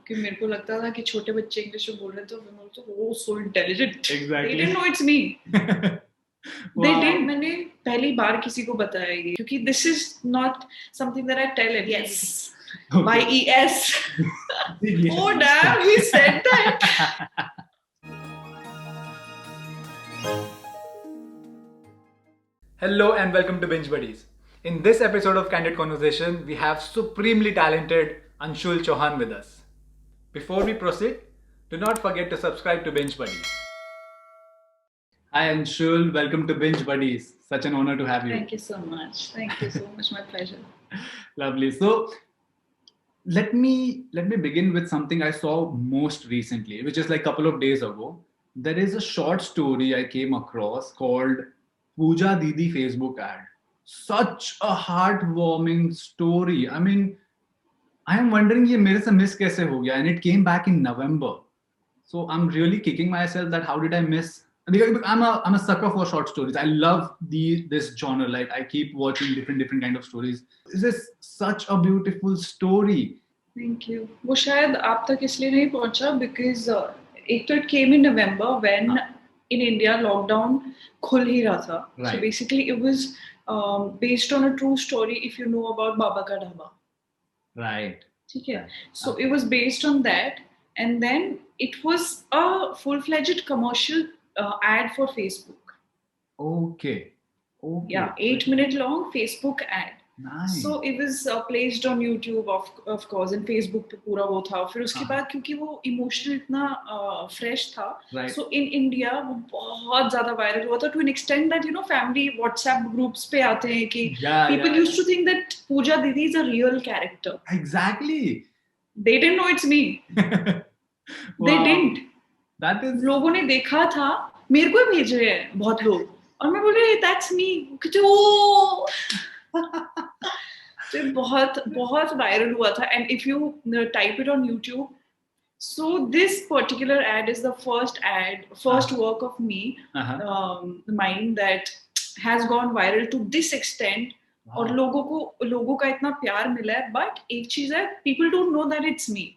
कि मेरे को लगता था कि छोटे बच्चे इंग्लिश में बोल रहे थे तो मैं बोलती हूँ, so intelligent. Exactly. They didn't know it's me. They Wow. did. मैंने पहली बार किसी को बताया ये क्योंकि this is not something that I tell him. Yes. Okay. YES. Yes. Oh damn, he said that. Hello and welcome to Binge Buddies. In this episode of Candid Conversation, we have supremely talented Anshul Chauhan with us. Before we proceed, do not forget to subscribe to Binge Buddies. Hi Anshul, welcome to Binge Buddies. Such an honor to have you. Thank you so much. Thank you so much. My pleasure. Lovely. So let me begin with something I saw most recently, which is like a couple of days ago. There is a short story I came across called Pooja Didi Facebook ad. Such a heartwarming story. I mean, I am wondering ये मेरे से miss कैसे हो गया, and it came back in November. So I'm really kicking myself that how did I miss? Because I'm a sucker for short stories. I love this genre. Like I keep watching different kind of stories. This is such a beautiful story. Thank you. वो शायद आप तक इसलिए नहीं पहुंचा because एक तो it came in November when in India lockdown खुल ही रहा था. Right. So basically it was based on a true story if you know about Baba Ka Dhaba. Right. ठीक है. So it was based on that, and then it was a full-fledged commercial ad for Facebook. Okay. Yeah, 8-minute long Facebook ad. Nice. So it was placed on YouTube of course, and Facebook पे पूरा वो था. फिर उसके बाद क्योंकि वो emotional इतना fresh था, right. So in India वो बहुत ज़्यादा viral हुआ था to an extent that family WhatsApp groups पे आते हैं कि people used to think that Pooja Didi is a real character. Exactly. They didn't know it's me. They didn't. That is. लोगों ने देखा था, मेरे को भेज रहे हैं बहुत लोग, और मैं बोल रही हूँ that's me. तो बहुत वायरल हुआ था, and if you type it on YouTube, so this particular ad is the first work of me, mine that has gone viral to this extent. और लोगों का इतना प्यार मिला है, but एक चीज है, people don't know that it's me.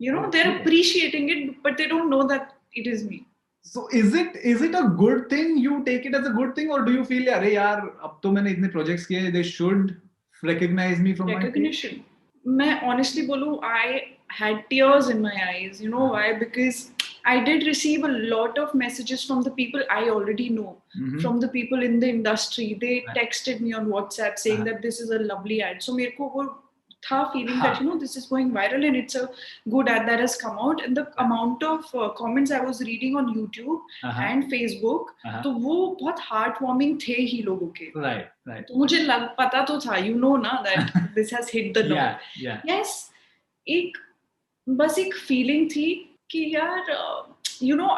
They're appreciating it, but they don't know that it is me. So is it a good thing? You take it as a good thing, or do you feel अरे यार अब तो मैंने इतने projects किए, they should recognize me from recognition. मैं honestly बोलूँ, I had tears in my eyes. You know why? Because I did receive a lot of messages from the people I already know, from the people in the industry. They texted me on WhatsApp saying that this is a lovely ad. So मेरे को वो था feeling that this is going viral and it's a good ad that has come out, and the amount of comments I was reading on YouTube and Facebook, तो वो बहुत heartwarming थे ही लोगों के. Right. तो मुझे पता तो था, ना that this has hit the note. Yes, बस एक feeling थी कि यार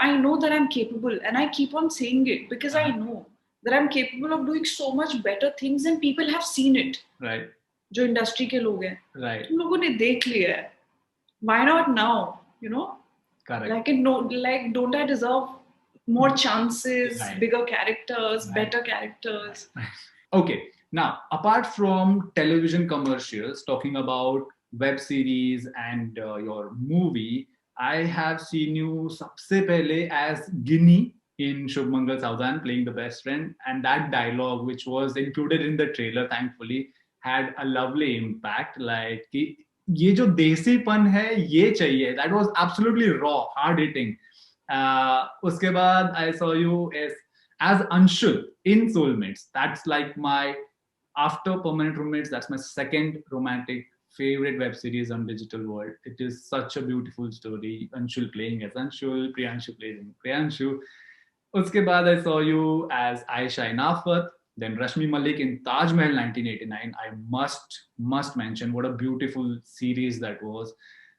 I know that I'm capable, and I keep on saying it because I know that I'm capable of doing so much better things, and people have seen it. Right. जो industry के लोग हैं, right. तुम लोगों ने देख लिया है. Why not now? Correct. Like don't I deserve more chances, right. bigger characters, right. better characters? Okay. Now, apart from television commercials talking about web series and your movie, I have seen you सबसे पहले as Ginny in Shubhmangal Saudhan playing the best friend, and that dialogue which was included in the trailer thankfully had a lovely impact. Like कि ये जो देसीपन है ये चाहिए. That was absolutely raw, hard hitting. उसके बाद I saw you as Anshul in Soulmates. That's like my after Permanent Roommates. That's my second romantic favorite web series on digital world. It is such a beautiful story. Anshul playing as Anshul, Priyanshu playing Priyanshu. उसके बाद I saw you as Aisha in Afat. Then Rashmi Malik in Taj Mahal 1989. I must mention what a beautiful series that was.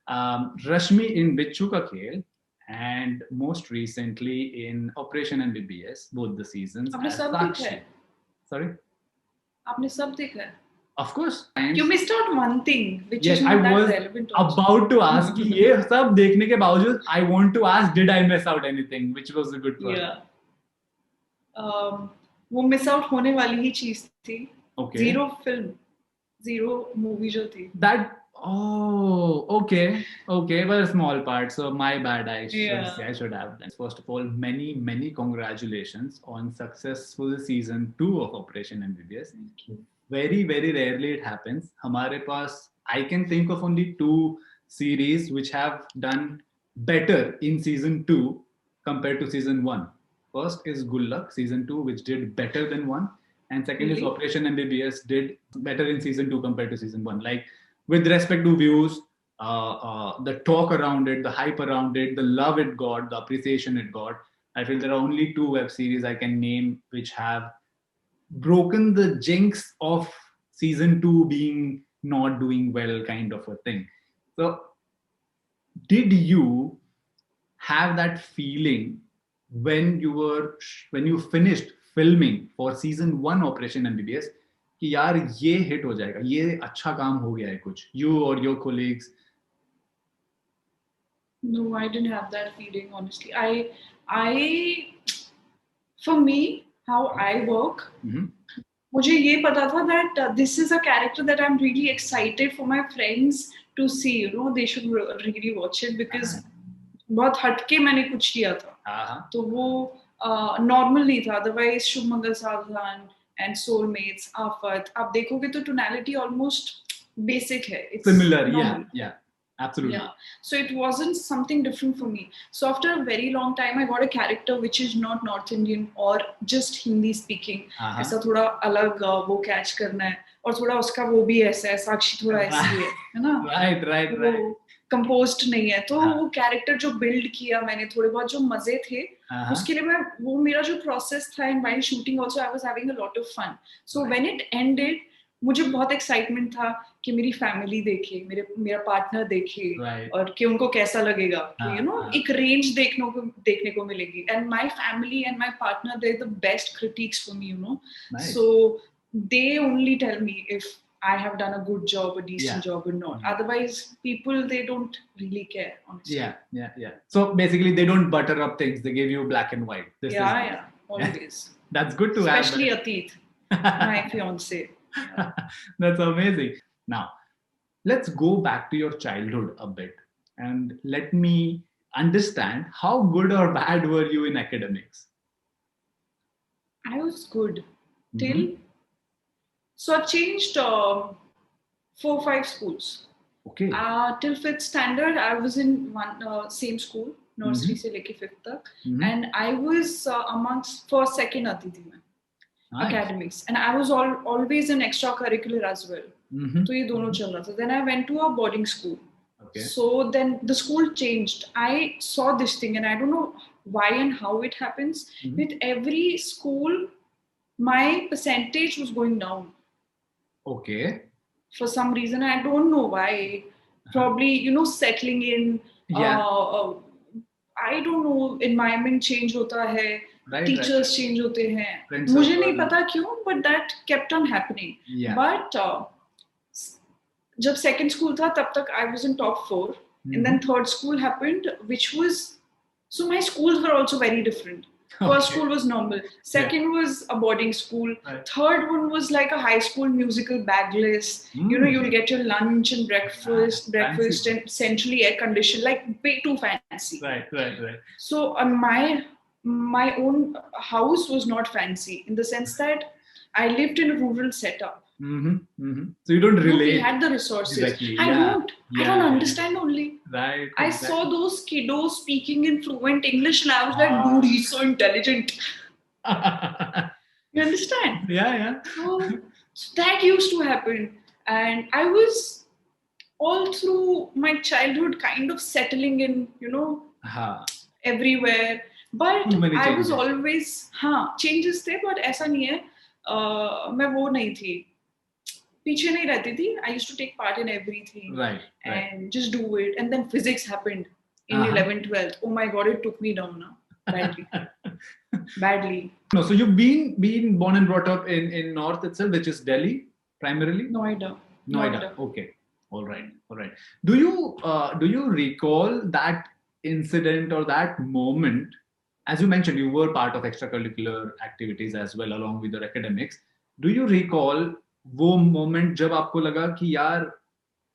Rashmi in Bichu Ka Khel, and most recently in Operation MBBS, both the seasons. आपने सब देखा है? Sorry? आपने सब देखा है? Of course. You missed out one thing, which yes, is not that relevant. I was about to ask कि ये सब देखने के बावजूद I want to ask, did I miss out anything? Which was a good one. Yeah. वो miss out होने वाली ही चीज थी. Okay. Zero film, zero movie जो थी. That Oh, okay, okay, but a small part. So my bad. Yeah. I should have done. First of all, many congratulations on successful season 2 of Operation MBBS. Thank you. Very rarely it happens. हमारे पास I can think of only 2 series which have done better in season 2 compared to season 1. First is Good Luck season 2, which did better than 1, and second is Really? Operation MBBS did better in season 2 compared to season 1. Like with respect to views, the talk around it, the hype around it, the love it got, the appreciation it got. I feel there are only 2 web series I can name which have broken the jinx of season 2 being not doing well, kind of a thing. So, did you have that feeling when you finished filming for season 1 Operation MBBS कि यार ये hit हो जाएगा, ये अच्छा काम हो गया है कुछ, you or your colleagues? No, I didn't have that feeling, honestly. For me, how I work, मुझे ये पता था that this is a character that I'm really excited for my friends to see. You know, they should really watch it because बहुत हटके मैंने कुछ किया था. तो वो नॉर्मल नहीं था. अदरवाइज शुभ मंगल सावधान एंड सोलमेट्स आफत आप देखोगे तो टोनैलिटी ऑलमोस्ट बेसिक है. It's Similar, normal. yeah, absolutely. Yeah. So it wasn't something different for me. So after a very long time, I got a character which is not North Indian or just Hindi speaking. ऐसा थोड़ा अलग वो catch करना है और थोड़ा उसका वो भी ऐसा है. साक्षी थोड़ा ऐसी है ना? Right. कंपोज्ड नहीं है. तो वो कैरेक्टर जो बिल्ड किया मैंने, थोड़े बहुत जो मजे थे उसके लिए वो मेरा जो प्रोसेस था and while shooting also I was having a lot of fun. So when it ended मुझे बहुत एक्साइटमेंट था कि मेरी फैमिली देखे, मेरा पार्टनर देखे और कि उनको कैसा लगेगा, कि यू नो एक रेंज देखने को मिलेगी. And my family and my partner they are the best critics for me, you know. So they only tell me if I have done a good job, a decent job or not. Otherwise, people, they don't really care, honestly. Yeah. So basically, they don't butter up things. They give you black and white. Always. That's good to have. Especially Atit, my fiance. That's amazing. Now, let's go back to your childhood a bit and let me understand how good or bad were you in academics? I was good till. So I changed 4-5 schools. Okay. Till 5th standard, I was in one same school, nursery se leke 5th tak, and I was amongst first, second aati thi main. Academics, and I was always in extracurricular as well. So ye dono chal raha tha. Then I went to a boarding school. Okay. So then the school changed. I saw this thing, and I don't know why and how it happens. With every school, my percentage was going down. Okay. For some reason, I don't know why. Probably, you know, settling in. I don't know. Environment change hota hai. Teachers change hote hain. मुझे नहीं पता क्यों, but that kept on happening. But जब second school था, तब तक I was in top 4, and then third school happened, which was, so my schools were also very different. First school was normal. Second was a boarding school. Third one was like a high school musical bagless. You know, you'll get your lunch and breakfast and centrally air conditioned, like way too fancy. Right. So my own house was not fancy in the sense that I lived in a rural setup. So you don't relate. We had the resources. Exactly. I don't understand only. Right. I saw those kiddos speaking in fluent English and I was like, dude, he's so intelligent. You understand? Yeah. So that used to happen. And I was all through my childhood kind of settling in, you know, everywhere. But I was always, changes थे, but ऐसा नहीं है, मैं वो नहीं थी, पीछे नहीं रहती थी. I used to take part in everything. Right. And just do it. And then physics happened in 11th, 12th. Oh my God, it took me down now. Badly. No, so you've been born and brought up in North itself, which is Delhi, primarily? Noida. Okay. All right. Do you recall that incident or that moment? As you mentioned, you were part of extracurricular activities as well, along with your academics. Do you recall वो moment जब आपको लगा कि यार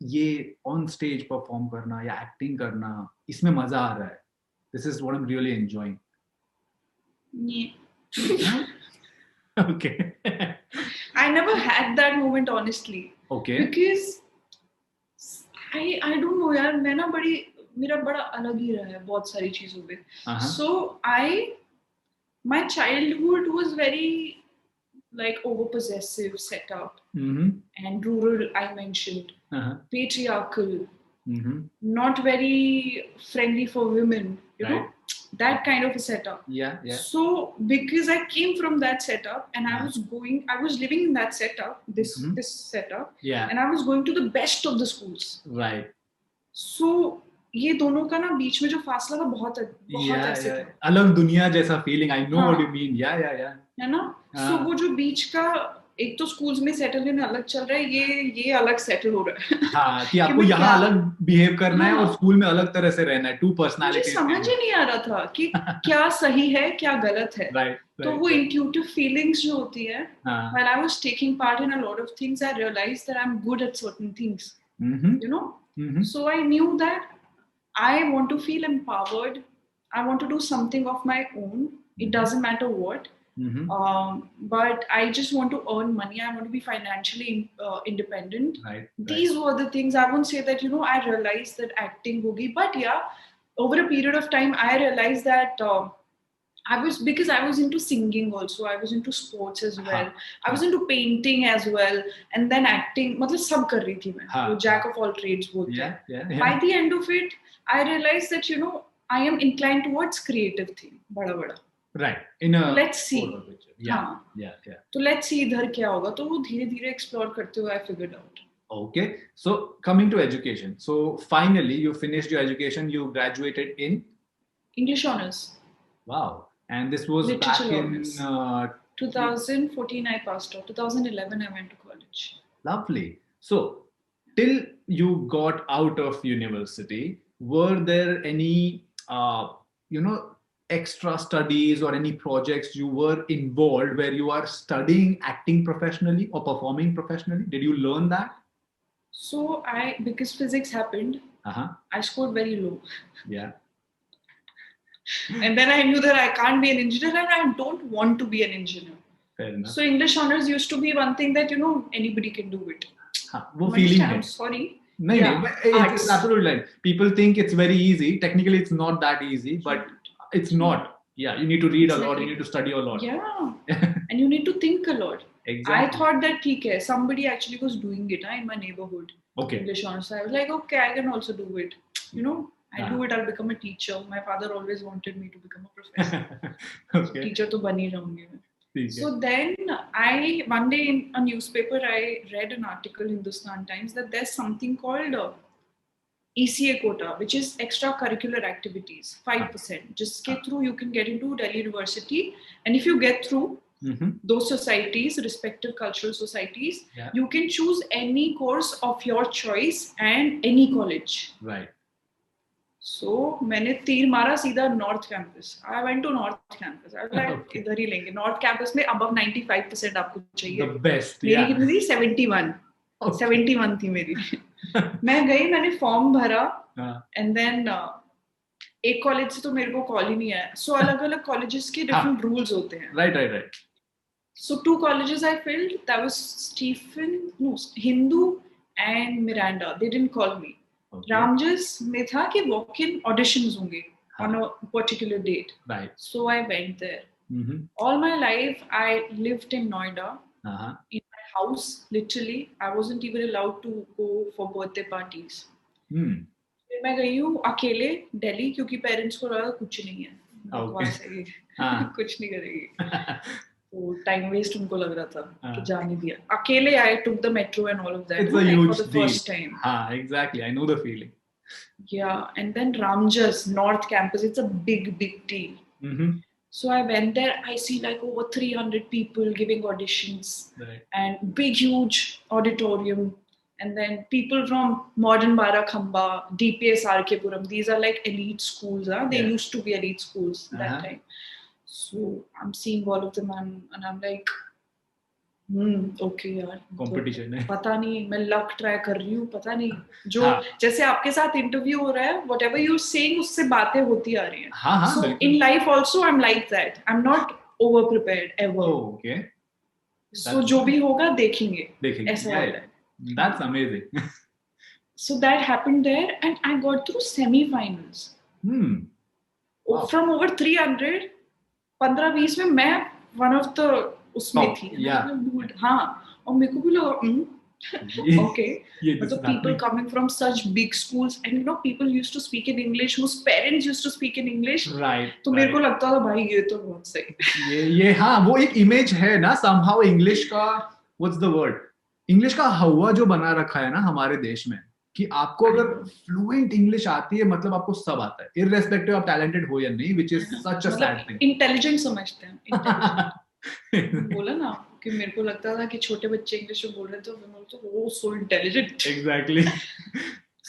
ये on stage perform करना या acting करना, इसमें मजा आ रहा है, this is what I am really enjoying? Yeah. Okay. I never had that moment honestly. Okay. Because I don't know यार, मैं ना मेरा बड़ा अलग ही रहा है बहुत सारी चीजों पे. So my childhood was very like over possessive setup and rural, I mentioned, patriarchal, not very friendly for women, you know, that kind of a setup. Yeah. So because I came from that setup and I was living in that setup, this setup, and I was going to the best of the schools. Right. So ये दोनों का ना बीच में जो फासला था बहुत ऐसे था. अलग दुनिया जैसा feeling. I know what you mean. या है ना. सो वो जो बीच का, एक तो स्कूल्स में सेटल होने अलग चल रहा है, ये अलग सेटल हो रहा है. हाँ, कि आपको यहाँ अलग बिहेव करना है और स्कूल में अलग तरह से रहना है. Two personalities. मुझे समझ ही नहीं आ रहा था कि क्या सही है क्या गलत है. तो वो इंट्यूटिव फीलिंग्स जो होती है, when I was taking part in a lot of things, I realised that I am good at certain things, you know. So I knew that I want to feel empowered. I want to do something of my own. It doesn't matter what. But I just want to earn money. I want to be financially independent. Right. These were the things. I won't say that, I realized that acting hogi. But yeah, over a period of time, I realized that because I was into singing also. I was into sports as well. I was into painting as well. And then acting. मतलब सब कर रही थी मैं. Jack of all trades बोलते हैं. Yeah. By the end of it, I realized that, I am inclined towards creative thing. बड़ा. Right. Let's see. Yeah. तो let's see इधर क्या होगा. तो वो धीरे-धीरे explore करते हुए I figured out. Okay. So coming to education. So finally you finished your education. You graduated in English honors. Wow. And this was Literature back honors. in 2014 I passed out. 2011 I went to college. Lovely. So till you got out of university, were there any extra studies or any projects you were involved where you are studying acting professionally or performing professionally? Did you learn that? So because physics happened, I scored very low. Yeah. And then I knew that I can't be an engineer and I don't want to be an engineer. Fair enough. So English honors used to be one thing that, anybody can do it. वो feeling है. I'm sorry. No, it's absolutely right. People think it's very easy. Technically, it's not that easy, but it's not. Yeah, you need to read a lot. You need to study a lot. Yeah, and you need to think a lot. Exactly. I thought that okay, somebody actually was doing it in my neighborhood. Okay. English honors. I was like, okay, I can also do it. I do it. I'll become a teacher. My father always wanted me to become a professor. Okay. Teacher to bani rahungi. So then one day in a newspaper, I read an article in Hindustan Times that there's something called ECA quota, which is extracurricular activities, 5%. Just get through, you can get into Delhi University. And if you get through those societies, respective cultural societies, you can choose any course of your choice and any college. Right. So मैंने तीर मारा सीधा north campus. I went to North Campus. I was like, इधर ही लेंगे. North Campus में above 95% आपको चाहिए. The best. मेरी कितनी थी? 71. 71 थी मेरी. मैं गई, मैंने फॉर्म भरा, and then एक कॉलेज से तो मेरे को कॉल ही नहीं आया. So अलग-अलग colleges के different rules होते हैं. Right. So 2 colleges I filled. That was Hindu and Miranda. They didn't call me. Okay. Ramjas में था कि walk-in auditions होंगे on a particular date. Right. So I went there. All my life I lived in Noida. In my house, literally, I wasn't even allowed to go for birthday parties. फिर मैं गई हूँ अकेले दिल्ली, क्योंकि parents को लगा कुछ नहीं है, बकवास है ये, कुछ नहीं करेगी. तो टाइम वेस्ट उनको लग रहा था कि जाने दिया. अकेले I took the metro and all of that. It's a huge for the first time. Exactly. I know the feeling. Yeah, and then Ramjas, North Campus, it's a big deal. So I went there. I see like over 300 people giving auditions, and big huge auditorium. And then people from Modern Bara Khamba, DPS RK Puram, these are like elite schools. They used to be elite schools that time. So I'm seeing all of them and I'm like, okay यार, competition है। पता नहीं, मैं luck try कर रही हूँ, पता नहीं। जो हाँ जैसे आपके साथ इंटरव्यू हो रहा है, वट एवर यू सेइंग, उससे बातें होती आ रही हैं. हाँ हाँ सो बिल्कुल। In life also I am like that, I am not over prepared ever. Okay, so जो भी होगा देखेंगे, देखेंगे, ऐसा वाला है. That's amazing. So that happened there, and I got through semi-finals. Wow, From over 300, 15-20 में मैं one of the उसमें टॉप थी. या Dude, हाँ, और मेरे को भी लगा okay, ये but this the is people happening. coming from such big schools, and you know, people used to speak in English, whose parents used to speak in English. Right तो मेरे को लगता था भाई ये तो बहुत सही. ये हाँ, वो एक इमेज है ना समहाउ इंग्लिश का, व्हाट्स द वर्ड, इंग्लिश का हवा जो बना रखा है ना हमारे देश में, कि आपको अगर फ्लुएंट इंग्लिश आती है मतलब आपको सब आता है, इररेस्पेक्टिव आप टैलेंटेड हो या नहीं, which is such a sad मतलब थिंग। इंटेलिजेंट समझते हैं, इंटेलिजेंट. बोला ना कि मेरे को लगता था कि छोटे बच्चे इंग्लिश में बोल रहे थे, तो वो so intelligent. Exactly.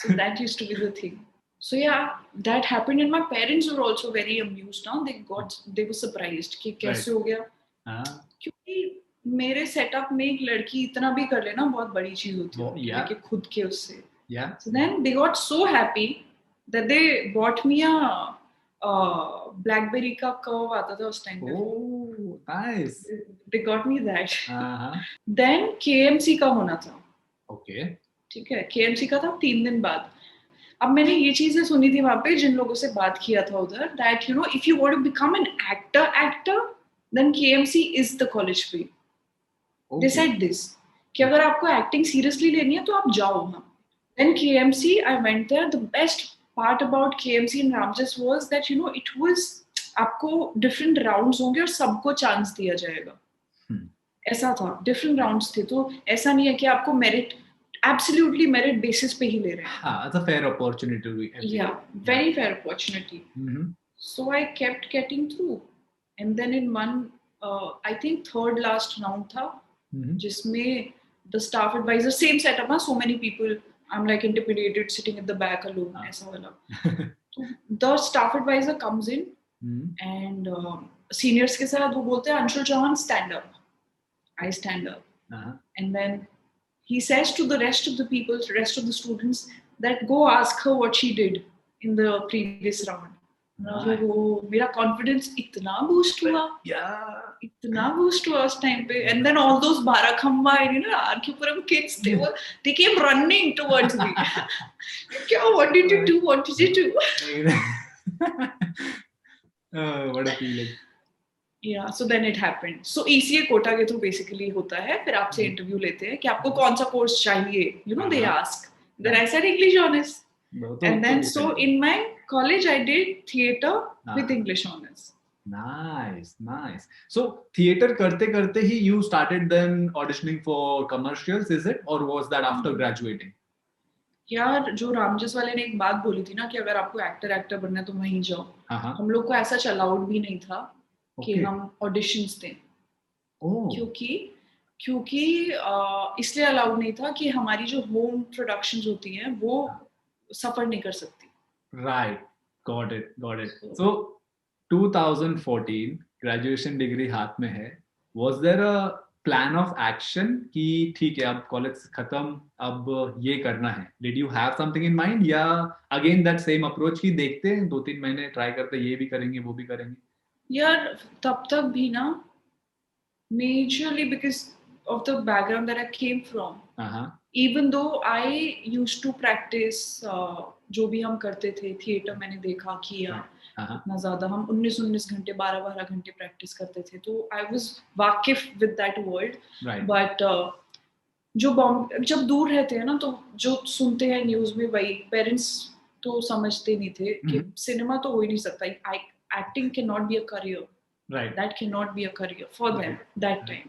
So that used to be the thing. So yeah, that happened, and my parents were also very amused. Now they were surprised कि कैसे हो गया. क्योंकि मेरे सेटअप में एक लड़की इतना भी कर लेना बहुत बड़ी चीज होती है कि खुद के उससे. So then they got so happy that they bought me a BlackBerry का कर्व आता था उस टाइम पे. Oh, nice. They got me that. Then KMC का होना था. Okay. ठीक है, KMC का था 3 दिन बाद. अब मैंने ये चीजें सुनी थी वहां पे, जिन लोगों से बात किया था उधर, that you know, if you want to become an actor then KMC is the college for you. They said this कि अगर आपको एक्टिंग सीरियसली लेनी है तो आप जाओ वहां. Then KMC I went there. The best part about KMC in Ramjas was that you know it was, आपको डिफरेंट राउंड्स होंगे और सबको चांस दिया जाएगा. ऐसा था, डिफरेंट राउंड्स थे, तो ऐसा नहीं है कि आपको मेरिट, absolutely merit basis पे ही ले रहे हैं. हाँ, it's a fair opportunity. Yeah, very fair opportunity. So I kept getting through, and then in one, I think third last round था, जिसमें the staff advisor, same setup, so many people, I'm like intimidated sitting at the back alone, ऐसा वाला. So the staff advisor comes in, and seniors के साथ वो बोलते हैं Anshul Chauhan stand up. I stand up, and then he says to the rest of the people, the rest of the students, that go ask her what she did in the previous round. Oh, मेरा confidence इतना boost हुआ, इतना boost हुआ उस time पे. And then all those Barakhamba and you know Arkipuram kids, they came running towards me. What did you do? What did you do? What a feeling. Yeah, so then it happened. So ECA Kota के through basically होता है, फिर आपसे interview लेते हैं कि आपको कौन सा कोर्स चाहिए. You know, they ask. Then I said English honors. And then so in my college I did theatre with English honors. Nice. So theatre करते करते ही you started then auditioning for commercials, is it, or was that after graduating? यार जो रामजस वाले ने एक बात बोली थी ना कि अगर आपको एक्टर बनना है तो वहीं जाओ. हम लोग को ऐसा अलाउड भी नहीं था कि हम ऑडिशंस दें. क्योंकि इसलिए अलाउड नहीं था कि हमारी जो होम प्रोडक्शंस होती हैं वो सफर नहीं कर सकती. Right, got it. So 2014 graduation degree हाथ में है. Was there a plan of action कि ठीक है अब कॉलेज खत्म, अब ये करना है? Did you have something in mind, या अगेन दैट सेम अप्रोच की देखते हैं 2-3 महीने ट्राई करते, ये भी करेंगे वो भी करेंगे? यार तब तक भी ना, majorly because of the background that I came from, even though I used to practice, जो भी हम करते थे थिएटर मैंने देखा किया, इतना ज्यादा हम 19 घंटे 12 घंटे प्रैक्टिस करते थे, तो I was वाकिफ with that world. But जब दूर रहते हैं ना, तो जो सुनते हैं न्यूज में वही, पेरेंट्स तो समझते नहीं थे कि सिनेमा तो हो ही नहीं सकता. Acting cannot be a career. Right. That cannot be a career for them that time.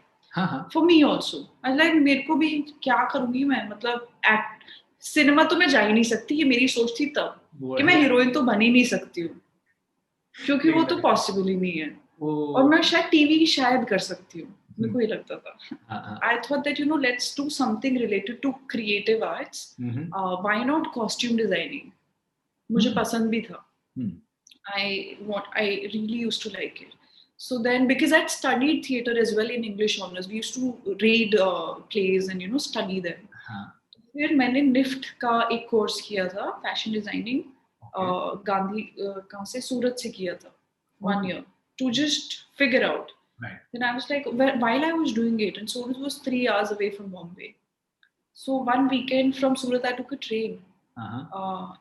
For me also. I like मेरे को भी क्या करूँगी मैं, मतलब सिनेमा तो मैं जा ही नहीं सकती, ये मेरी सोच थी तब कि मैं हीरोइन तो बन ही नहीं सकती हूँ, क्योंकि वो तो पॉसिबल ही नहीं है. और मैं शायद टीवी शायद कर सकती हूँ, मेरे को ये लगता था. I thought that you know let's do something related to creative arts. Why not costume designing? मुझे पसंद भी था. I really used to like it. So then, because I'd studied theatre as well in English honors, we used to read plays and study them. हाँ. फिर मैंने NIFT का एक course किया था, फैशन डिजाइनिंग, गांधी कहाँ से, सूरत से किया था, 1 year to just figure out. Right. Then I was like, while I was doing it, and Surat was 3 hours away from Bombay. So one weekend from Surat, I took a train.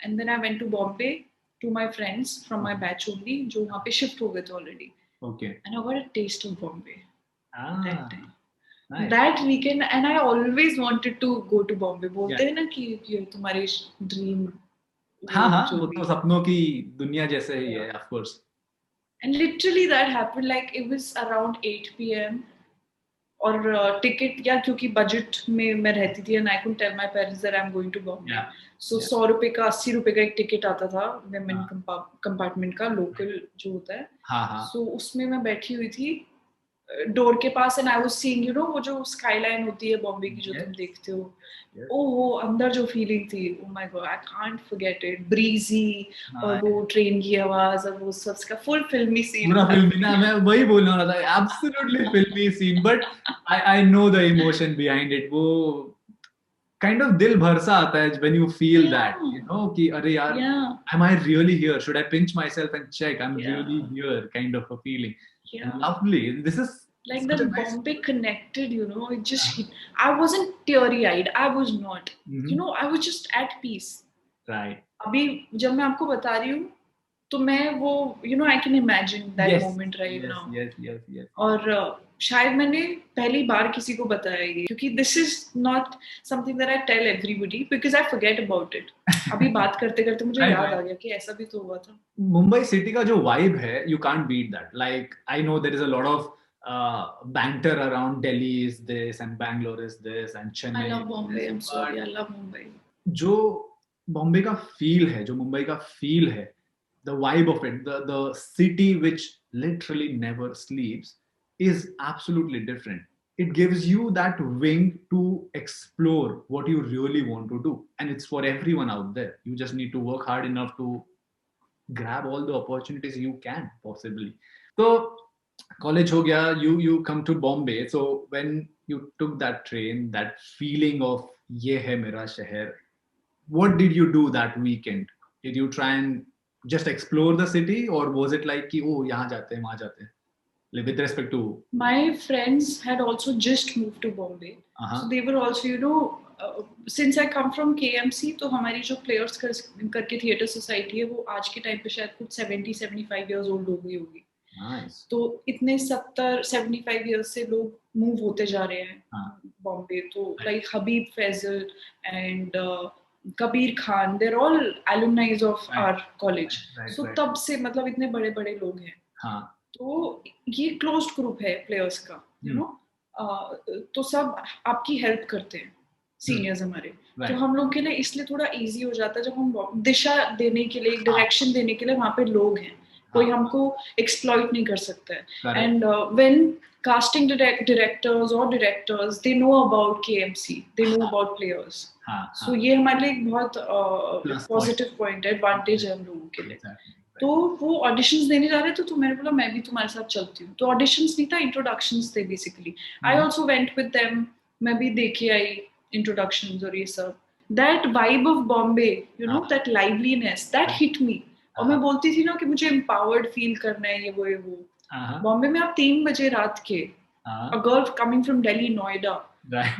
And then I went to Bombay to my friends from my batch only, जो वहाँ पे shift हो गए थे already. Okay. And I got a taste of Bombay that time. Nice. That weekend, and I always wanted to go to Bombay. बोलते हैं ना कि ये तुम्हारी dream. हाँ, वो तो सपनों की दुनिया जैसे ही है, of course. And literally that happened, like it was around 8 p.m. और टिकट, या क्योंकि बजट में मैं रहती थी, and I couldn't tell my parents that I'm going to Bombay. So 100 रुपए का 80 रुपए का एक टिकट आता था women compartment का, लोकल जो होता है. So उसमें मैं बैठी हुई थी डोर के पास, एंड आई वाज सीइंग वो जो स्काईलाइन होती है बॉम्बे की जो तुम देखते हो, वो अंदर जो फीलिंग थी, oh my God, I can't forget it. Breezy, और वो ट्रेन की आवाज, और वो सब का फुल फिल्मी सीन. पूरा फिल्मी ना, मैं वही बोलने वाला था, एब्सोल्युटली फिल्मी scene, but I know the emotion behind it. वो kind of दिल भर सा आता है when you feel that, कि अरे यार, am I really here? Should I pinch myself and check I'm really here? Kind of a feeling. Lovely. This is like the Bombay connected, it just hit. I wasn't teary-eyed. I was not. I was just at peace. Right. अभी जब मैं आपको बता रही हूँ, तो मैं वो I can imagine that moment right now. Yes. और शायद मैंने पहली बार किसी को बताया ये, क्योंकि this is not something that I tell everybody because I forget about it. अभी बात करते करते मुझे याद आ गया कि ऐसा भी तो हुआ था. मुंबई सिटी का जो वाइब है, you can't beat that. Like I know there is a lot of banter around Delhi is this and Bangalore is this and Chennai. I love Bombay. I'm sorry, I love Mumbai. जो बॉम्बे का feel है, जो मुंबई का feel है, the vibe of it, the city which literally never sleeps, is absolutely different. It gives you that wing to explore what you really want to do, and it's for everyone out there. You just need to work hard enough to grab all the opportunities you can possibly. So college ho gaya, you come to Bombay. So when you took that train, that feeling of ye hai mera shehar, what did you do that weekend? Did you try and just explore the city, or was it like ki, oh, yahan jate hain, wahan jate hain? With respect to my friends had also just moved to Bombay. So they were also since I come from KMC, तो हमारी जो players करके theatre society है, वो आज के time पे शायद कुछ 70-75 years old हो गई होगी. Nice. तो इतने 70-75 years से लोग move होते जा रहे हैं बॉम्बे. तो like Habib Faisal and Kabir Khan, they're all alumni of our college. So तब से मतलब इतने बड़े बड़े लोग हैं. तो ये क्लोज्ड ग्रुप है प्लेयर्स का, तो सब आपकी हेल्प करते हैं, सीनियर्स हमारे. तो हम लोग के लिए इसलिए थोड़ा इजी हो जाता है जब हम दिशा देने के लिए, डायरेक्शन देने के लिए वहाँ पे लोग हैं, कोई हमको एक्सप्लॉइट नहीं कर सकता है. And when casting directors or directors, they know about KMC, they know about players. So ये हमारे लिए एक बहुत पॉजिटिव पॉइंट है, एडवांटेज है हम लोगों के लिए. तो वो ऑडिशंस देने जा रहे थे, तो मैंने बोला मैं भी तुम्हारे साथ चलती हूँ. तो ऑडिशंस नहीं था, इंट्रोडक्शंस थे basically. I also went with them, मैं भी देखे आई इंट्रोडक्शंस और ये सब. That vibe of Bombay, that liveliness, that hit me. और मैं बोलती थी ना कि मुझे एम्पावर्ड फील करना है, ये वो. बॉम्बे में आप 3 बजे रात के, a girl coming from Delhi, Noida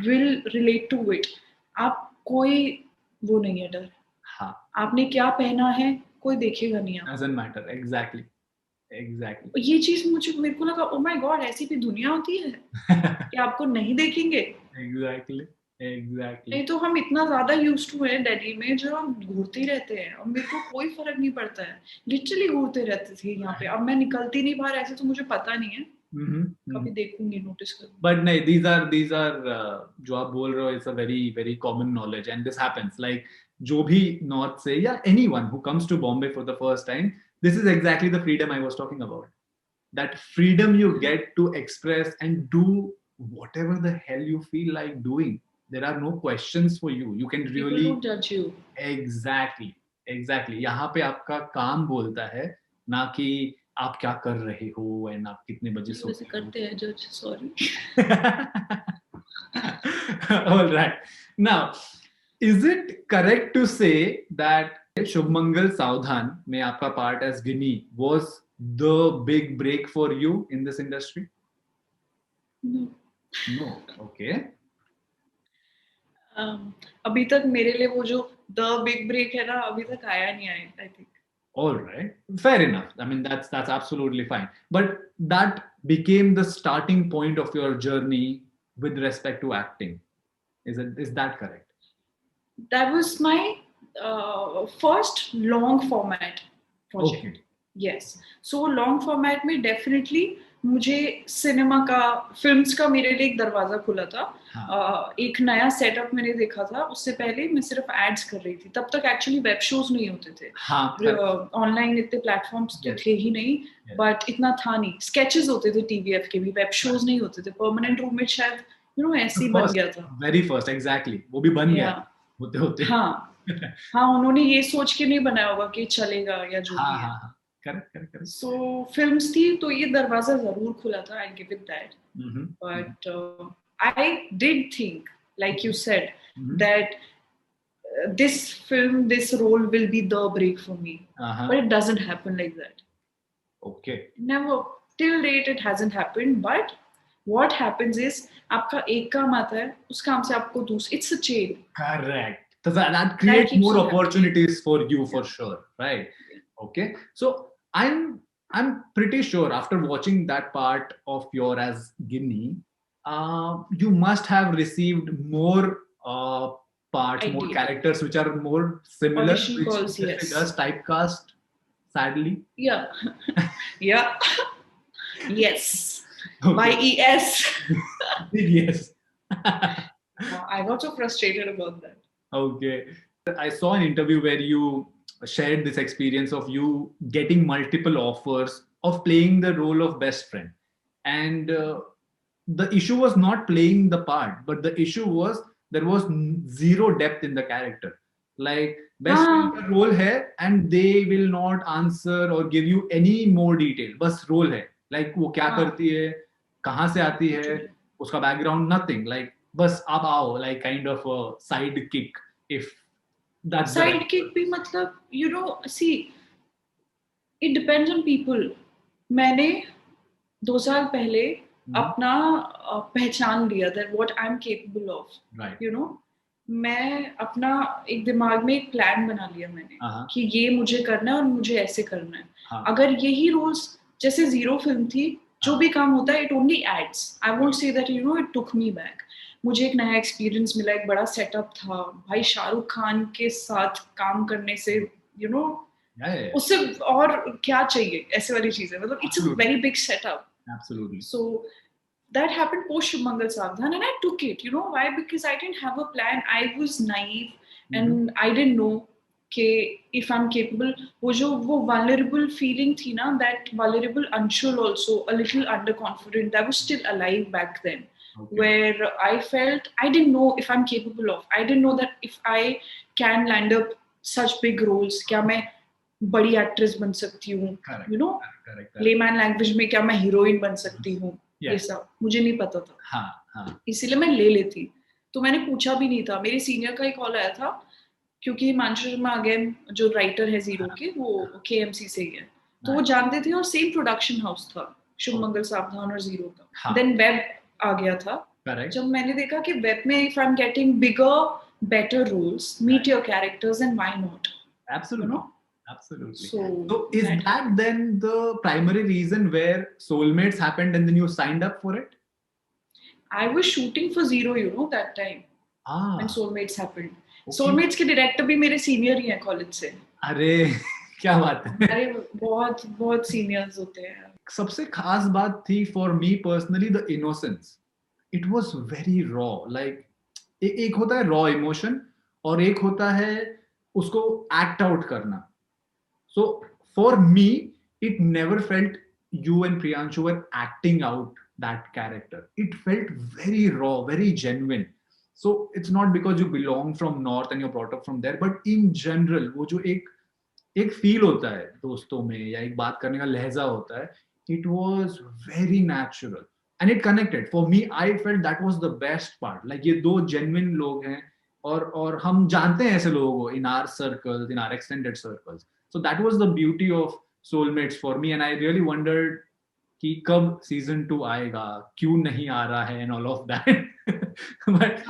will relate to it. आप कोई वो नहीं है डर. आपने क्या पहना है कोई देखेगा नहीं. Doesn't matter. Exactly. ये चीज मेरे को लगा, ओ माय गॉड, ऐसी भी दुनिया होती है कि आपको नहीं देखेंगे. Exactly. नहीं तो हम इतना ज्यादा यूज्ड टू हैं दिल्ली में, जो हम घूरते ही रहते हैं और मेरे को कोई फर्क नहीं पड़ता है. लिटरली घूरते रहते थे यहाँ पे. अब मैं निकलती नहीं बाहर, ऐसे तो मुझे पता नहीं है. कभी देखूंगी, नोटिस करूंगी. But नहीं, these are जो आप बोल रहे हो, it's a very common knowledge, and this happens. Like जो भी नॉर्थ से या anyone who comes to Bombay for the first time, this is exactly the freedom I was talking about. That freedom you get to express and do whatever the hell you feel like doing. There are no questions for you. You can really people don't judge you. Exactly. यहाँ पे आपका काम बोलता है, ना कि आप क्या कर रहे हो एंड आप कितने बजे वैसे सोते हो. करते हैं जज, sorry. All right. Now, is it correct to say that Shubmangal Saudhan, mein aapka part as Ginny, was the big break for you in this industry? No. No. Okay. अभी तक मेरे लिए वो जो द बिग ब्रेक है ना, अभी तक आया नहीं है, I think. All right. Fair enough. I mean, that's absolutely fine. But that became the starting point of your journey with respect to acting. Is that correct? That was my first long format project. Okay. Yes. So long format में definitely मुझे cinema का, films का मेरे लिए एक दरवाजा खुला था. एक नया सेटअप मैंने देखा था. उससे पहले मैं सिर्फ एड्स कर रही थी. तब तक एक्चुअली वेब शोज नहीं होते थे. ऑनलाइन इतने प्लेटफॉर्म्स तो थे ही नहीं. बट इतना था नहीं. स्केचेस होते थे टीवीएफ के भी, वेब शोज नहीं होते थे. परमानेंट रूममेट शायद ऐसे ही बन गया था. वेरी फर्स्ट, एग्जैक्टली, वो भी बन गया होते होते. हाँ, उन्होंने ये सोच के नहीं बनाया होगा कि चलेगा या जो भी है. करेक्ट. सो फिल्म्स थी तो ये दरवाजा जरूर खुला था. I give it that. But I did think, like you said, that this film, this role will be the break for me. But it doesn't happen like that. Okay. Never. Till date it hasn't happened. But what happens is, आपका एक काम आता है, उस काम से आपको दूसरा. It's a chain. Correct. So that creates more opportunities for you, for sure, right? Okay. So I'm pretty sure after watching that part of your as Ginny, you must have received more parts, more characters which are more similar, audition calls, yes. Does typecast, sadly. Yeah. Yeah. Yes. Okay. By ES. Yes. I got so frustrated about that. Okay. I saw an interview where you shared this experience of you getting multiple offers of playing the role of best friend. And the issue was not playing the part, but the issue was there was zero depth in the character. Like, best friend का role है and they will not answer or give you any more detail. बस role है. Like, वो क्या करती है, कहाँ से आती है, उसका background, nothing. Like, बस आप आओ, like kind of a sidekick, if that's sidekick भी मतलब, see, it depends on people. मैंने 2 साल पहले अपना पहचान लिया that what I'm capable of. Right. मैं अपना एक दिमाग में एक प्लान बना लिया मैंने कि ये मुझे करना है और मुझे ऐसे करना है. अगर यही रोल्स, जैसे जीरो फिल्म थी, जो भी काम होता है, it only adds. I won't say that it took me back. मुझे एक नया एक्सपीरियंस मिला, एक बड़ा सेटअप था. भाई शाहरुख खान के साथ काम करने से उससे और क्या चाहिए, ऐसे वाली चीजें. मतलब it's a very big setup. Absolutely. So that happened post Shubmangal Savdhan, and I took it. Why? Because I didn't have a plan. I was naive, and I didn't know if I'm capable. वो vulnerable feeling थी ना, that vulnerable Anshul also, a little underconfident, that was still alive back then. Okay. Where I felt I didn't know if I'm capable of. I didn't know that if I can land up such big roles, क्या मैं बड़ी actress बन सकती हूँ. Layman language में क्या मैं heroine बन सकती हूँ. ये सब मुझे नहीं पता था. इसीलिए मैं ले लेती. तो मैंने पूछा भी नहीं था. मेरे सीनियर का ही कॉल आया था, क्योंकि हिमांशु शर्मा अगेन जो राइटर है जीरो के, वो KMC से ही है. तो वो जानते थे और सेम प्रोडक्शन हाउस था शुभमंगल सावधान और जीरो का. देन वेब आ गया था. जब मैंने देखा कि वेब में if I am getting bigger better roles, meet your characters, and why not. Absolutely. So is that then the primary reason where Soulmates happened and then you signed up for it? I was shooting for Zero, that time. When Soulmates happened. Okay. Soulmates के director भी मेरे senior ही हैं college से. अरे क्या बात है. अरे बहुत सीनियर्स होते हैं. सबसे खास बात थी for me personally the innocence. It was very raw. Like एक होता है raw emotion और एक होता है उसको act out करना. So for me, it never felt you and Priyanshu were acting out that character. It felt very raw, very genuine. So it's not because you belong from North and you're brought up from there, but in general, वो जो एक feel होता है दोस्तों में या एक बात करने का लहजा होता है, it was very natural and it connected for me. I felt that was the best part. Like ये दो जेन्युइन लोग हैं और हम जानते हैं ऐसे लोगों को in our circles, in our extended circles. So that was the beauty of soulmates for me and I really wondered कि कब सीजन 2 आएगा, क्यों नहीं आ रहा है and all of that. But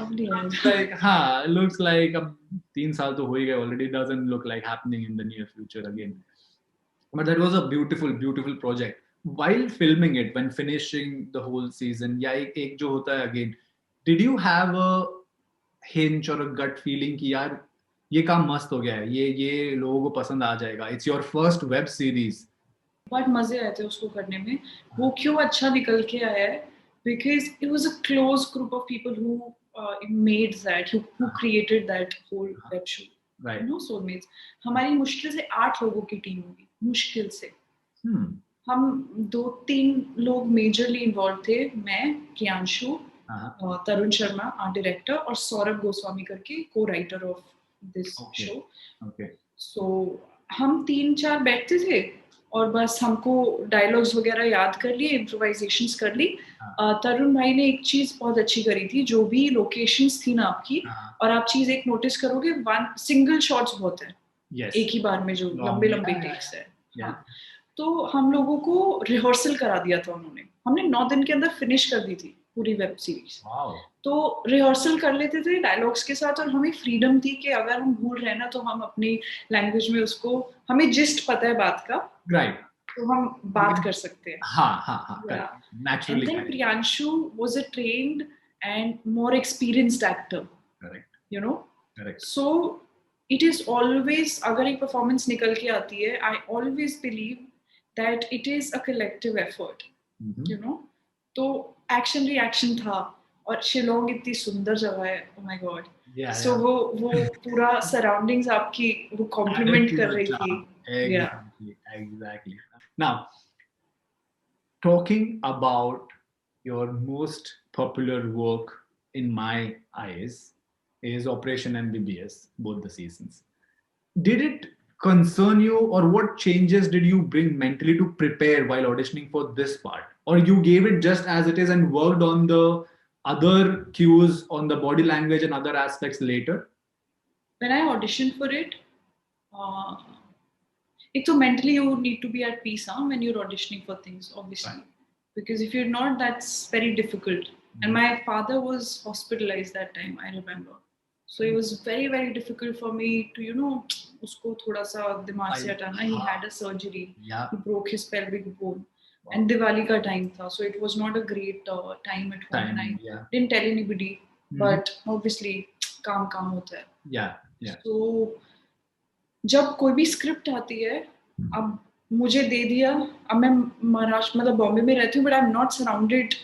like हाँ, लुक्स लाइक अब 3 साल तो हो ही गए already, doesn't look like happening in the near future again. But that was a beautiful, beautiful project. While filming it, when finishing the whole season, या एक जो होता है again, did you have a hinge or a gut feeling कि यार ये काम मस्त हो गया है, ये लोगों को पसंद आ जाएगा, it's your first web series? बहुत मजे आए थे उसको करने में. वो क्यों अच्छा निकल के आया है, because it was a close group of people who made that, who created that whole web show. Right. You know, Soulmates. हमारी मुश्किल से 8 लोगों की टीम होगी, मुश्किल से. हम 2-3 लोग मेजरली इन्वॉल्व थे, मैं, प्रियांशु, तरुण शर्मा आर्ट डायरेक्टर और सौरभ गोस्वामी करके को राइटर ऑफ दिस शो. सो हम 3-4 बैठते थे और बस हमको डायलॉग्स वगैरह याद कर लिए, इम्प्रोवाइजेशंस कर ली. तरुण भाई ने एक चीज बहुत अच्छी करी थी, जो भी लोकेशंस थी ना आपकी, और आप चीज एक नोटिस करोगे, सिंगल शॉट्स बहुत है. एक ही बार में जो लंबे लंबे टेक्स है. तो हम लोगों को रिहर्सल करा दिया था उन्होंने. हमने 9 दिन के अंदर फिनिश कर दी थी पूरी वेब सीरीज. तो रिहर्सल कर लेते थे डायलॉग्स के साथ, और हमें फ्रीडम थी कि अगर हम भूल रहे ना तो हम अपनी लैंग्वेज में उसको, हमें जिस्ट पता है बात का, राइट, तो हम बात कर सकते हैं. हाँ, naturally. And then Priyanshu was a trained and more experienced actor. Correct. You know. Correct. So it is always, अगर एक performance निकल के आती है, I always believe that it is a collective effort. You know. तो action reaction था, और शिलोंग इतनी सुंदर जगह है. Oh my God. So वो पूरा surroundings आपकी वो compliment कर रही थी. Exactly. Now, talking about your most popular work in my eyes is Operation MBBS, both the seasons. Did it concern you, or what changes did you bring mentally to prepare while auditioning for this part? Or you gave it just as it is and worked on the other cues, on the body language and other aspects later? When I auditioned for it, एक तो mentally you need to be at peace when you're auditioning for things, obviously. Right. Because if you're not, that's very difficult. And my father was hospitalized that time, I remember. So it was very, very difficult for me to, you know, usko thoda sa dimag se hatana. He had a surgery. He broke his pelvic bone. Wow. And Diwali ka time tha. So it was not a great time at home. And I didn't tell anybody. But obviously, काम होता है. Yeah. So जब कोई भी script आती है, अब मुझे दे दिया, अब मैं महाराष्ट्र, मतलब बॉम्बे में रहती हूँ, but I am not surrounded